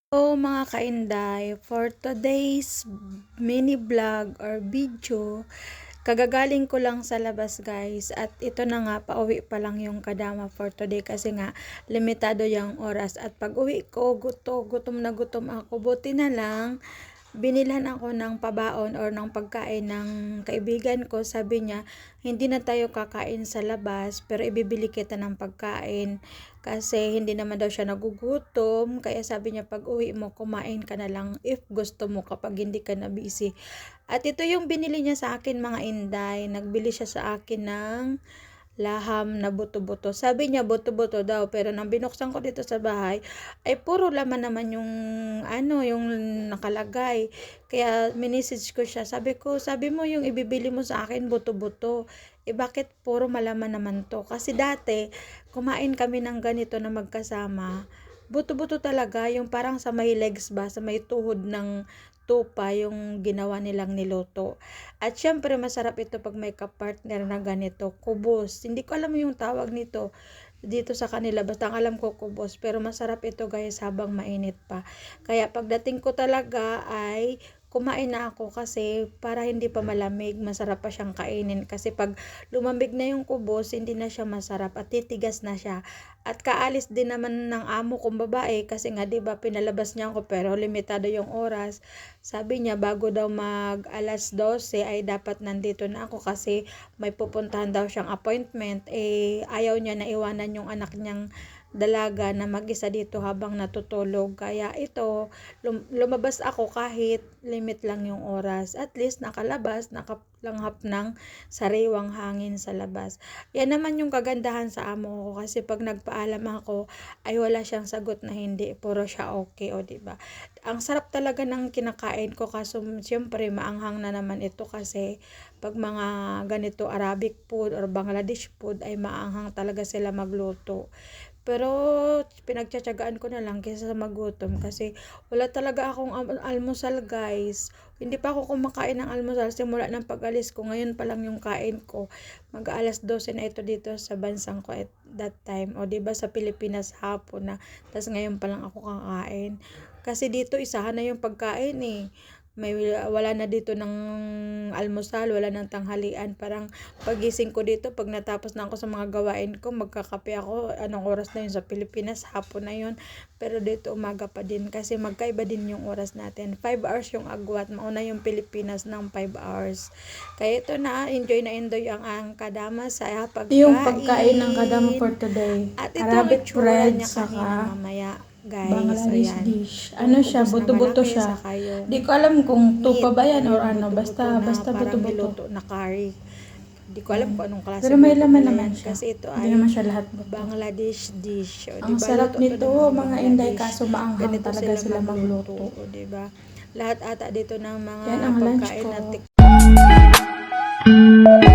So mga kainday, for today's mini vlog or video, kagagaling ko lang sa labas guys at ito na nga, pauwi pa lang yung kadama for today kasi nga limitado yung oras at pag uwi ko, gutom na gutom ako. Buti na lang binilhan ako ng pabaon or ng pagkain ng kaibigan ko. Sabi niya, hindi na tayo kakain sa labas pero ibibili kita ng pagkain kasi hindi naman daw siya nagugutom. Kaya sabi niya, pag uwi mo, kumain ka na lang if gusto mo kapag hindi ka na busy. At ito yung binili niya sa akin mga inday. Nagbili siya sa akin ng laham na buto-buto. Sabi niya buto-buto daw, pero nang binuksan ko dito sa bahay ay puro laman naman yung yung nakalagay. Kaya minisage ko siya. Sabi mo yung ibibili mo sa akin buto-buto. Bakit puro malaman naman to? Kasi dati kumain kami ng ganito na magkasama. Buto-buto talaga, yung parang sa may legs ba, sa may tuhod ng tupa yung ginawa nilang niluto. At syempre masarap ito pag may kapartner na ganito, kubos. Hindi ko alam yung tawag nito dito sa kanila, basta ang alam ko kubos. Pero masarap ito guys habang mainit pa. Kaya pagdating ko talaga ay kumain na ako kasi para hindi pa malamig, masarap pa siyang kainin. Kasi pag lumambig na yung kubos, hindi na siya masarap at titigas na siya. At kaalis din naman ng amo kong babae kasi nga 'di ba pinalabas niya ako pero limitado yung oras. Sabi niya bago daw mag alas 12 ay dapat nandito na ako kasi may pupuntahan daw siyang appointment. Ayaw niya na iwanan yung anak niyang dalaga na mag-isa dito habang natutulog. Kaya ito, lumabas ako kahit limit lang yung oras. At least nakalabas, nakalanghap ng sariwang hangin sa labas. Yan naman yung kagandahan sa amo ko kasi pag nagpaalam ako ay wala siyang sagot na hindi, puro siya okay, o diba? Ang sarap talaga ng kinakain ko kaso siyempre maanghang na naman ito kasi pag mga ganito Arabic food or Bangladesh food ay maanghang talaga sila magluto. Pero pinagtsatsagaan ko na lang kaysa magutom kasi wala talaga akong almusal guys. Hindi pa ako kumakain ng almusal simula ng pag-alis ko. Ngayon pa lang yung kain ko. Mag-alas 12 na ito dito sa bansang ko at that time. O diba sa Pilipinas hapon na. Tapos ngayon pa lang ako kakain. Kasi dito isahan na yung pagkain eh. Wala na dito ng almusal, wala ng tanghalian. Parang pagising ko dito, pag natapos na ako sa mga gawain ko, magkakape ako. Anong oras na yun sa Pilipinas? Hapon na yun. Pero dito umaga pa din kasi magkaiba din yung oras natin. 5 hours yung agwat. Mauna yung Pilipinas ng 5 hours. Kaya ito na, enjoy ang kadama sa pagkain. Yung pagkain ng kadama for today. At ito Arabic ang itsura bread niya kanina saka mamaya. Guys, Bangladesh ayan. dish. Ano siya, Ubos na buto-buto malaki, siya. saka yung Di ko alam kung tupa ba yan or yung ano. buto-buto Basta na parang buto-buto. niluto na curry. Di ko alam kung anong klase Pero may luto laman nila naman yan. siya. Kasi ito Hindi ay naman siya lahat buto. Bangladesh dish. O, Ang diba? sarap Luto to nito, ng mga inday, Bangladesh. kaso maanghang Ganito talaga sila magluto. O, diba? Lahat ata dito ng mga Yan ang lunch pagkain ko. na